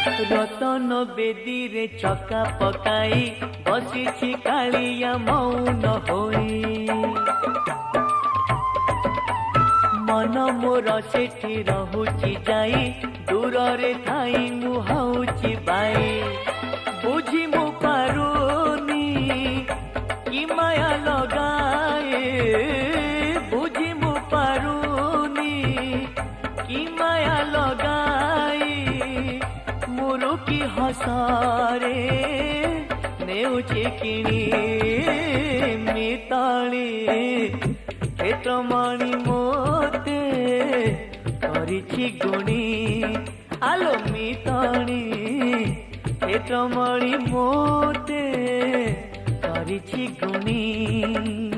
रतन बेदी रे चका पकाई बसी कालिया मौन होई मन मोर सेठी रहुची जाई दूर रे थाई मुहाउची बाई बुझी मु पारुनी कि माया लगाए बुझी मु पारुनी कि माया लगाई मुरु की हसारे नेउची किणी मिताली क्षेत्रमणि मोते करिछि गुणी आलो मिताली क्षेत्रमणि मोते करिछि गुणी।